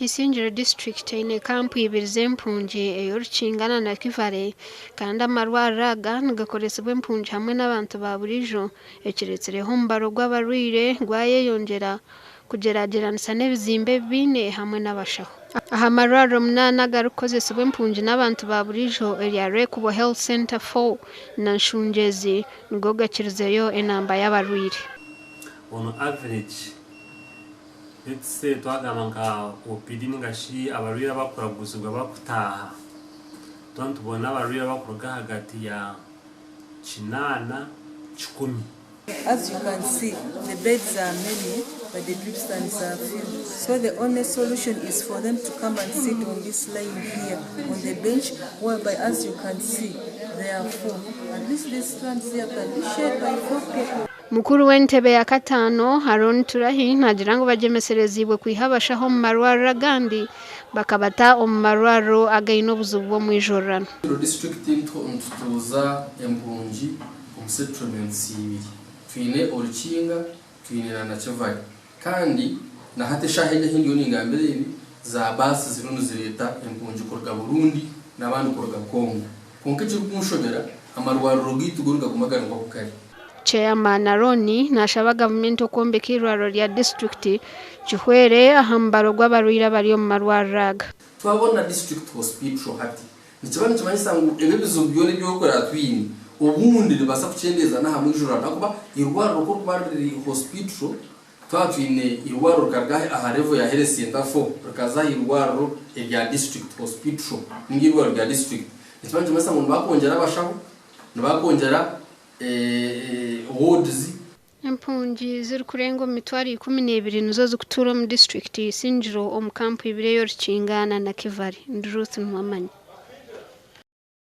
Isingiro district ine kampu ibiri z'empungi ey'Orukiingana na Kivale kandi amarwariro aga nigakoresibwa empungi hamwe n'abantu ba buriijo ekireetsireho omubaro gw'abarwaire gwayeyongyera kugeragyeranisa n'ebizimbe biine hamwe n'abashaho. Aha marwariro 8 agarikukozesibwa empungi n'abantu ba buriijo erya Rekubo Health Center 4 na Nshungyezi nigo gakirizeyo enamba y'abarwaire. On average let's say twagamba nka OPD ningashi abarwaire bakuraguzibwa bakutaha tubona abarwaire bakuruga hagati ya 8 10. As you can see, the beds are many, but the drip stands are few. So the only solution is for them to come and sit on this line here, on the bench, whereby as you can see, there are 4. At least these stands here can be shared by 4 people. Mukuru w'entebe ya katano Haron Turahi nagira ngo bagemeserezibwe kwihabashaho mu marwariro agandi bakabata omumarwariro againe obuzibu bw'omwijurirano. District ntuza empungi mu settlements ibiri twine Orukinga twine na Kivale kandi na hate shahenya hindi yoningambere ibi za basi ziruno zireta empungi kuruga Burundi n'abandi kuruga Kongo konke cyo kunshobera amarwariro gitu guruga kumagana kwa kukari. Chairman Aroni nashaba government okwombeka irwariro lya district kihwere ahambaro gw'abarwaire bari omu marwariro aga. Twabona district hospital hati nikibana kimanyisa ngo ebibizo byone byokora twini ubundi libasa kuchendeza na hamwijurana kuba irwariro ko bari hospital twatwine irwariro kargahe aha level ya health center 4 rakaza irwariro ya district hospital ngirwariro ya district nikibana kimanyisa ngo bakongera abashaho bakongera wards. Empungi ziri kurenga 12 nizo zikutura mu district Isingiro omu kampu ibiri y'Orukiingana na Kivale. Ndi Ruth Nwamanyi.